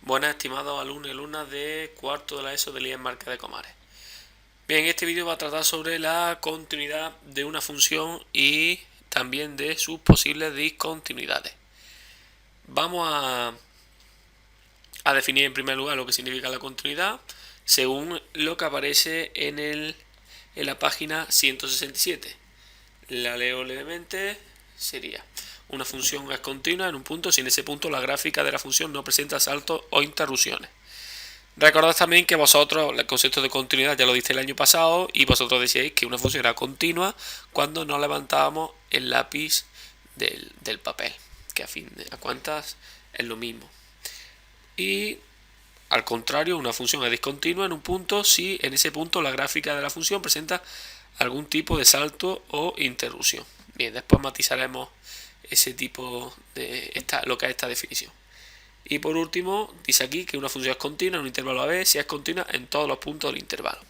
Buenas, estimados alumnos y alumnas de cuarto de la ESO del IES Marqués de Comares. Bien, este vídeo va a tratar sobre la continuidad de una función y también de sus posibles discontinuidades. Vamos a definir en primer lugar lo que significa la continuidad según lo que aparece en la página 167. La leo levemente, sería: una función es continua en un punto si en ese punto la gráfica de la función no presenta saltos o interrupciones. Recordad también que vosotros el concepto de continuidad ya lo diste el año pasado y vosotros decíais que una función era continua cuando no levantábamos el lápiz del papel, que a fin de cuentas es lo mismo. Y al contrario, una función es discontinua en un punto si en ese punto la gráfica de la función presenta algún tipo de salto o interrupción. Bien, después matizaremos ese tipo de lo que es esta definición. Y por último, dice aquí que una función es continua en un intervalo AB si es continua en todos los puntos del intervalo.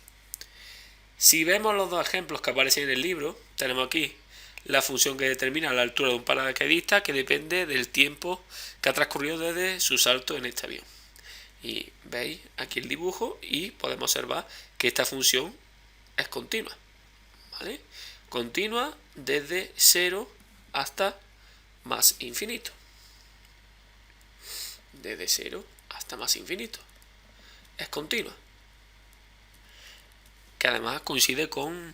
Si vemos los dos ejemplos que aparecen en el libro, tenemos aquí la función que determina la altura de un paracaidista, que depende del tiempo que ha transcurrido desde su salto en este avión. Y veis aquí el dibujo y podemos observar que esta función es continua, ¿vale? Continua desde 0 hasta más infinito. Desde 0 hasta más infinito. Es continua. Que además coincide con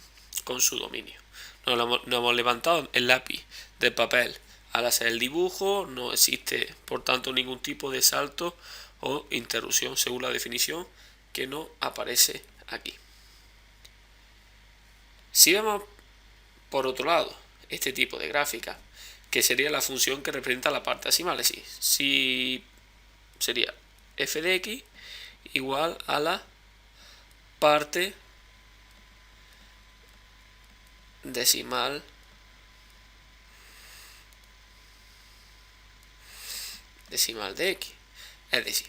su dominio. No hemos levantado el lápiz del papel al hacer el dibujo, no existe por tanto ningún tipo de salto o interrupción según la definición que no aparece aquí. Si vemos por otro lado este tipo de gráfica, que sería la función que representa la parte decimal, es decir, si sería f de x igual a la parte decimal de x. Es decir,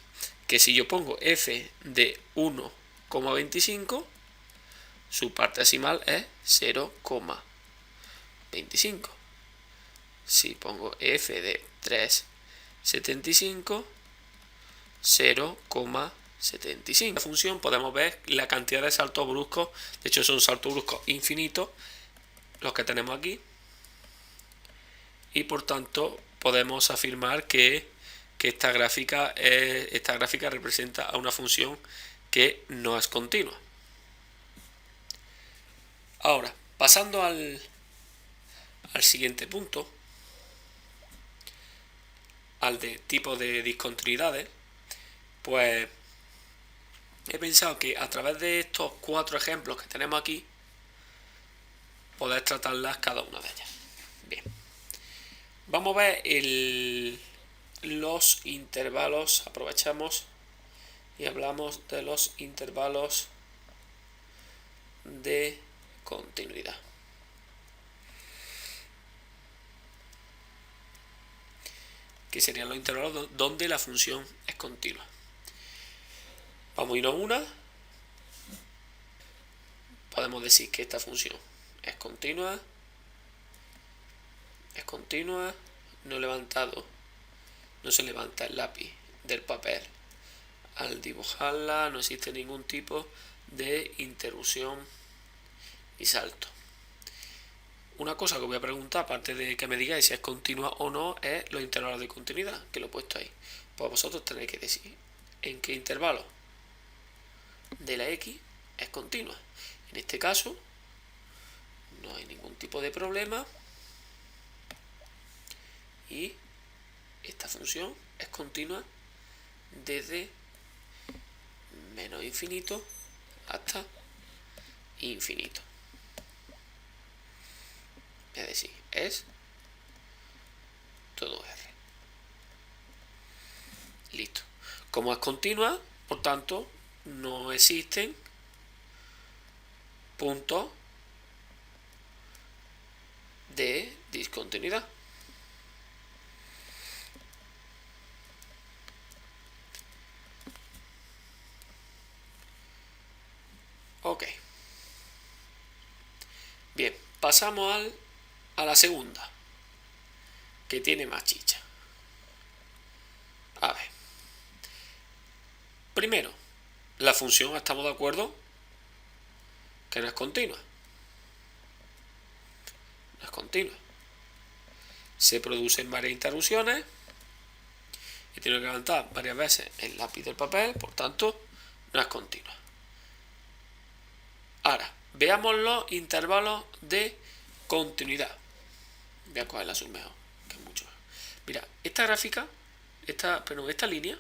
que si yo pongo f de 1,25, su parte decimal es 0,25. Si pongo f de 3,75, 0,75. En la función podemos ver la cantidad de saltos bruscos, de hecho son saltos bruscos infinitos los que tenemos aquí, y por tanto podemos afirmar que esta gráfica representa a una función que no es continua. Ahora, pasando al siguiente punto, al de tipo de discontinuidades, pues he pensado que a través de estos 4 ejemplos que tenemos aquí, poder tratarlas cada una de ellas. Bien, vamos a ver los intervalos. Aprovechamos y hablamos de los intervalos de continuidad. Que serían los intervalos donde la función es continua. Vamos a irnos a una. Podemos decir que esta función es continua, no se levanta el lápiz del papel al dibujarla, no existe ningún tipo de interrupción y salto. Una cosa que voy a preguntar, aparte de que me digáis si es continua o no, es los intervalos de continuidad, que lo he puesto ahí. Pues vosotros tenéis que decir en qué intervalo de la x es continua. En este caso no hay ningún tipo de problema y esta función es continua desde menos infinito hasta infinito. Es decir, es todo R. Listo. Como es continua, por tanto, no existen puntos de discontinuidad. Ok. Bien, pasamos a la segunda, que tiene más chicha. A ver, primero, la función estamos de acuerdo que no es continua. No es continua. Se producen varias interrupciones y tiene que levantar varias veces el lápiz del papel, por tanto, no es continua. Ahora, veamos los intervalos de continuidad. Voy a coger el azul mejor, que es mucho mejor. Mira, esta gráfica, esta línea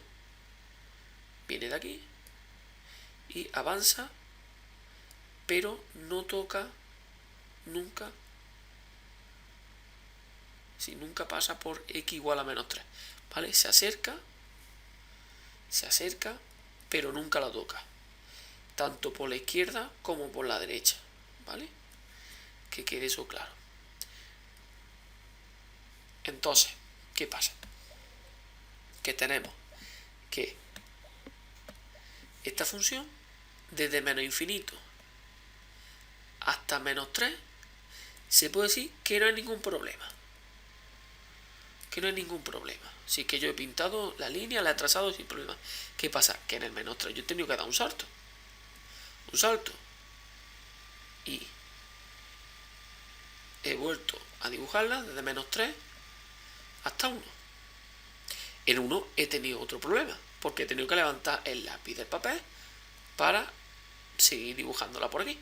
viene de aquí y avanza, pero no toca nunca, si nunca pasa por x igual a menos 3, ¿vale? Se acerca, pero nunca la toca, tanto por la izquierda como por la derecha, ¿vale? Que quede eso claro. Entonces, ¿qué pasa? Que tenemos que esta función, desde menos infinito hasta menos 3, se puede decir que no hay ningún problema. Si que yo he pintado la línea, la he trazado sin problema. ¿Qué pasa? Que en el menos 3 yo he tenido que dar un salto. Y he vuelto a dibujarla desde menos 3 hasta 1. En 1 he tenido otro problema, porque he tenido que levantar el lápiz del papel para seguir dibujándola por aquí.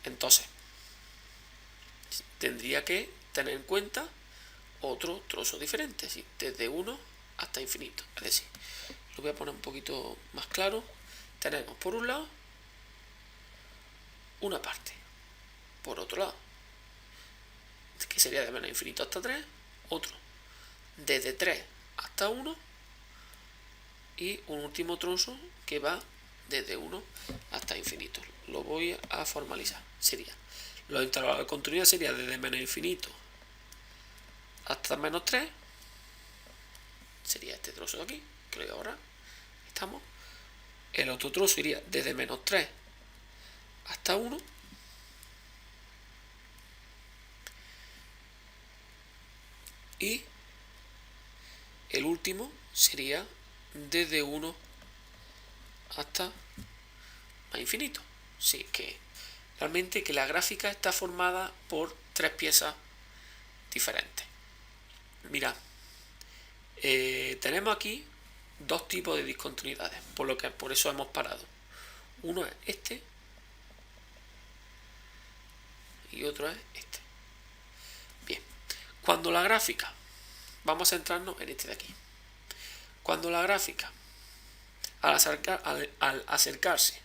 Entonces, tendría que tener en cuenta otro trozo diferente, desde 1 hasta infinito. Es decir, lo voy a poner un poquito más claro. Tenemos por un lado una parte, por otro lado, que sería de menos infinito hasta 3, otro desde 3 hasta 1 y un último trozo que va desde 1 hasta infinito. Lo voy a formalizar. Los intervalos de continuidad sería desde menos infinito hasta menos 3. Sería este trozo de aquí, creo que ahora estamos. El otro trozo iría desde menos 3 hasta 1. Y el último sería desde 1 hasta más infinito. Sí, que realmente que la gráfica está formada por 3 piezas diferentes. Mirad, tenemos aquí 2 tipos de discontinuidades, por eso hemos parado. Uno es este y otro es este. Bien, cuando la gráfica, vamos a centrarnos en este de aquí. Cuando la gráfica, al acercarse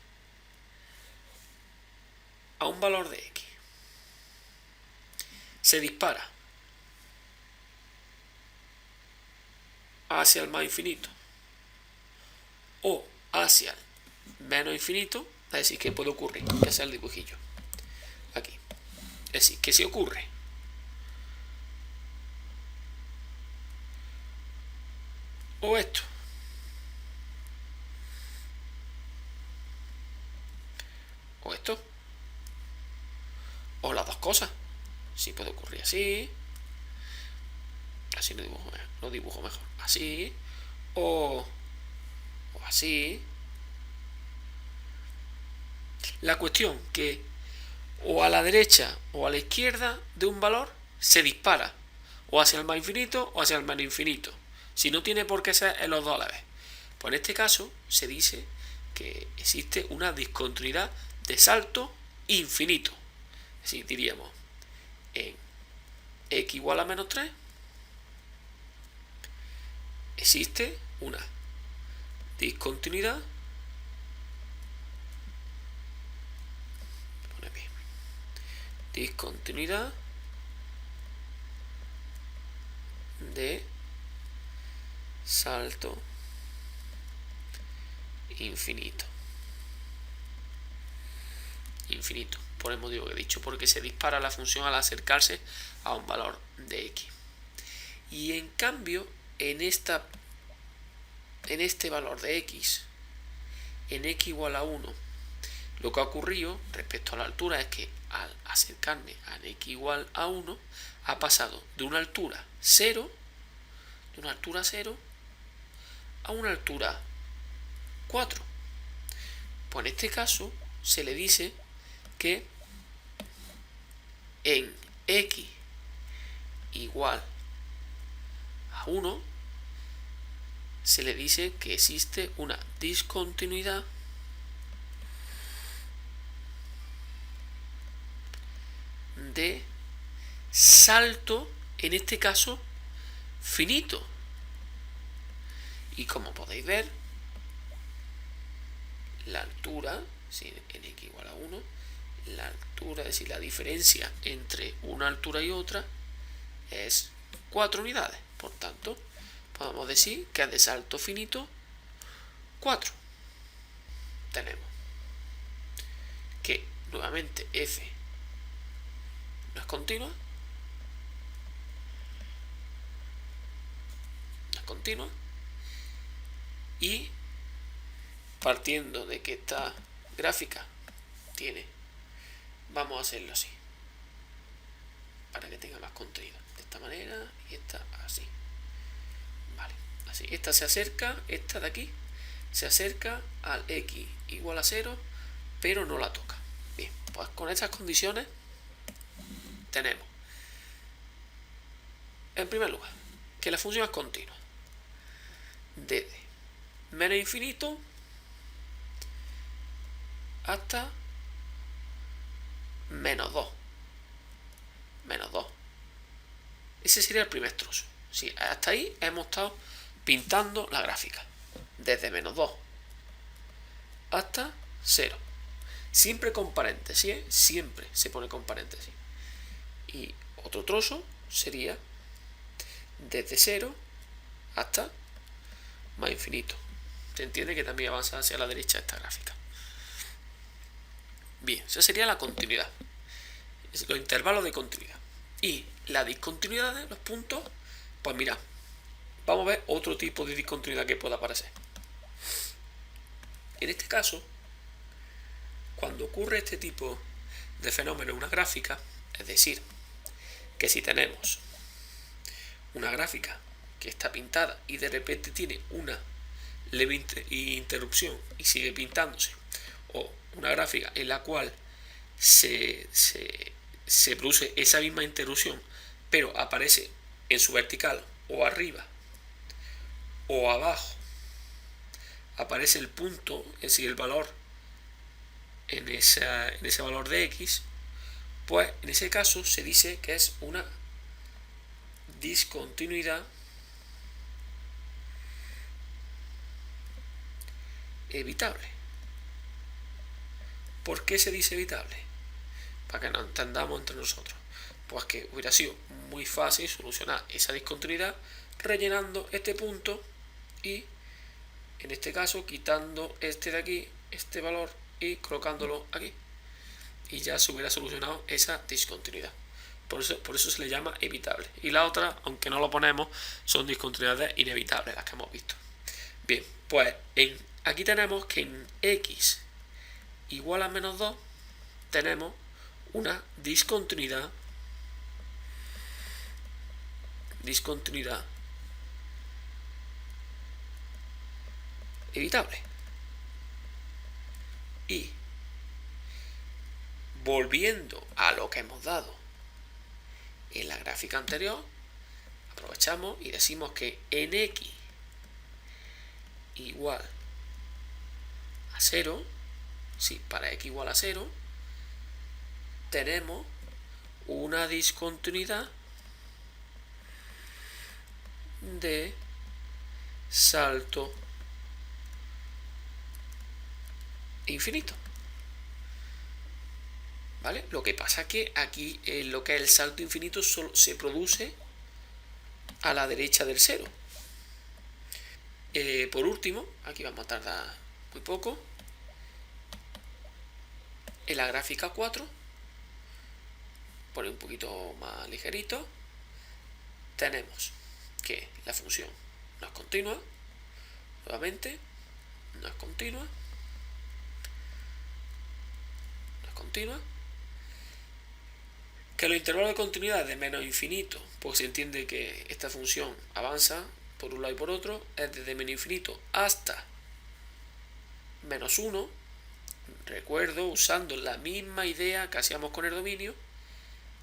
a un valor de x, se dispara hacia el más infinito o hacia el menos infinito, es decir, que puede ocurrir, que sea el dibujillo aquí. Es decir, que si ocurre o esto o esto o las dos cosas, si puede ocurrir así lo dibujo mejor, así o así. La cuestión que o a la derecha o a la izquierda de un valor se dispara o hacia el más infinito o hacia el menos infinito, si no tiene por qué ser en los dos a la vez. Pues en este caso se dice que existe una discontinuidad de salto infinito. Es decir, diríamos en x igual a menos 3 existe una discontinuidad de salto infinito, por el motivo que he dicho, porque se dispara la función al acercarse a un valor de x. Y en cambio, en este valor de x, en x igual a 1, lo que ha ocurrido respecto a la altura es que al acercarme a x igual a 1, ha pasado de una altura 0, a una altura 4. Pues en este caso se le dice que en x igual a 1 se le dice que existe una discontinuidad de salto, en este caso finito. Y como podéis ver, la altura, si en x igual a 1, la altura, es decir, la diferencia entre una altura y otra es 4 unidades. Por tanto, podemos decir que es de salto finito 4. Tenemos que nuevamente f no es continua, y partiendo de que esta gráfica tiene, vamos a hacerlo así para que tenga más contenido, de esta manera y esta así, vale, así, esta se acerca, esta de aquí se acerca al x igual a 0, pero no la toca. Bien, pues con estas condiciones tenemos, en primer lugar, que la función es continua desde menos infinito hasta menos 2. Ese sería el primer trozo. Sí, hasta ahí hemos estado pintando la gráfica. Desde menos 2 hasta 0. Siempre con paréntesis, ¿eh? Siempre se pone con paréntesis. Y otro trozo sería desde 0 hasta más infinito. Se entiende que también avanza hacia la derecha esta gráfica. Bien, esa sería la continuidad. Es los intervalos de continuidad. Y la discontinuidad de los puntos, pues mira, vamos a ver otro tipo de discontinuidad que pueda aparecer. En este caso, cuando ocurre este tipo de fenómeno en una gráfica, es decir, que si tenemos una gráfica que está pintada y de repente tiene una leve interrupción y sigue pintándose, o una gráfica en la cual se produce esa misma interrupción pero aparece en su vertical o arriba o abajo, aparece el punto, es decir, el valor en ese valor de x, pues en ese caso se dice que es una discontinuidad evitable. ¿Por qué se dice evitable? Para que nos entendamos entre nosotros. Pues que hubiera sido muy fácil solucionar esa discontinuidad rellenando este punto y en este caso quitando este de aquí, este valor, y colocándolo aquí, y ya se hubiera solucionado esa discontinuidad. Por eso se le llama evitable. Y la otra, aunque no lo ponemos, son discontinuidades inevitables, las que hemos visto. Bien, pues aquí tenemos que en x igual a menos 2 tenemos una discontinuidad evitable. Y volviendo a lo que hemos dado en la gráfica anterior, aprovechamos y decimos que en x igual a 0, sí, para x igual a 0, tenemos una discontinuidad de salto infinito. ¿Vale? Lo que pasa es que aquí lo que es el salto infinito solo se produce a la derecha del 0. Por último, aquí vamos a tardar muy poco, en la gráfica 4, pone un poquito más ligerito, tenemos que la función no es continua, nuevamente, no es continua, que los intervalos de continuidad de menos infinito, pues se entiende que esta función avanza por un lado y por otro, es desde menos infinito hasta menos 1, recuerdo, usando la misma idea que hacíamos con el dominio,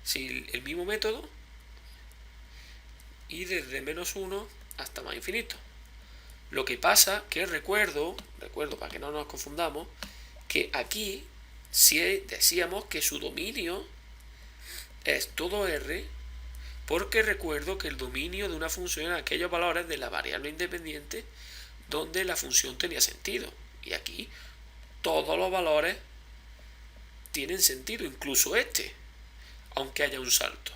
si el mismo método, y desde menos 1 hasta más infinito. Lo que pasa que recuerdo para que no nos confundamos, que aquí si decíamos que su dominio es todo R, porque recuerdo que el dominio de una función eran aquellos valores de la variable independiente donde la función tenía sentido. Y aquí todos los valores tienen sentido, incluso este, aunque haya un salto,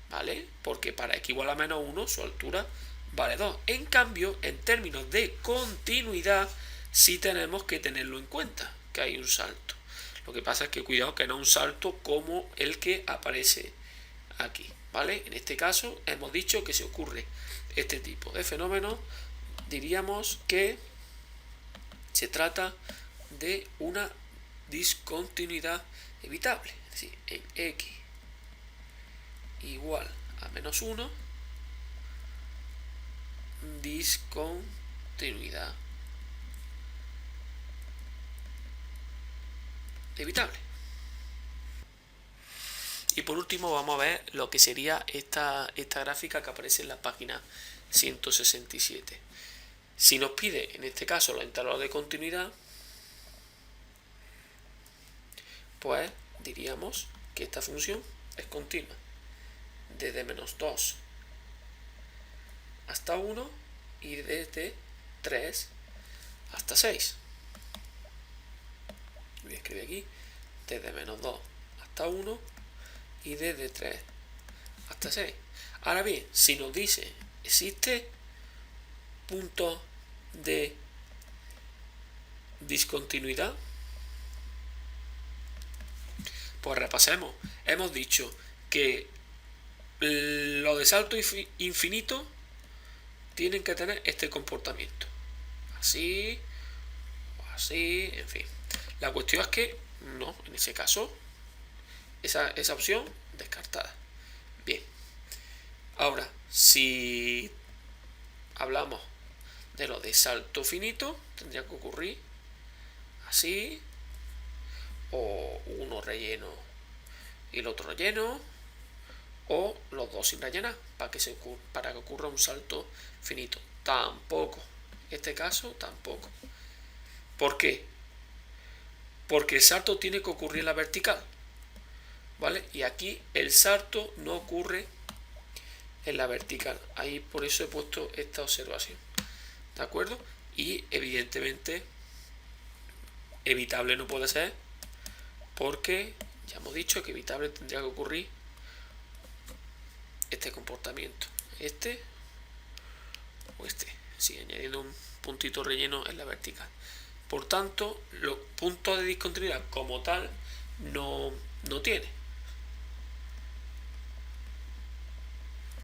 ¿vale? Porque para x igual a menos 1 su altura vale 2. En cambio, en términos de continuidad, sí tenemos que tenerlo en cuenta, que hay un salto. Lo que pasa es que cuidado que no es un salto como el que aparece aquí, ¿vale? En este caso hemos dicho que si ocurre este tipo de fenómeno, diríamos que se trata de una discontinuidad evitable. Es decir, en x igual a menos 1, discontinuidad evitable. Y por último vamos a ver lo que sería esta gráfica que aparece en la página 167. Si nos pide en este caso los intervalos de continuidad, pues diríamos que esta función es continua desde menos 2 hasta 1 y desde 3 hasta 6. Voy a escribir aquí desde menos 2 hasta 1 y desde 3 hasta 6. Ahora bien, si nos dice existe puntos de discontinuidad, pues repasemos. Hemos dicho que los de salto infinito tienen que tener este comportamiento, así o así, en fin. La cuestión es que no, en ese caso esa opción descartada. Bien, ahora si hablamos de lo de salto finito, tendría que ocurrir así, o uno relleno y el otro relleno, o los dos sin rellenar, para que ocurra un salto finito. Tampoco, en este caso tampoco. ¿Por qué? Porque el salto tiene que ocurrir en la vertical, ¿vale? Y aquí el salto no ocurre en la vertical. Ahí por eso he puesto esta observación, ¿de acuerdo? Y evidentemente evitable no puede ser, porque ya hemos dicho que evitable tendría que ocurrir este comportamiento, este o este, sí, añadiendo un puntito relleno en la vertical. Por tanto, los puntos de discontinuidad como tal no tiene.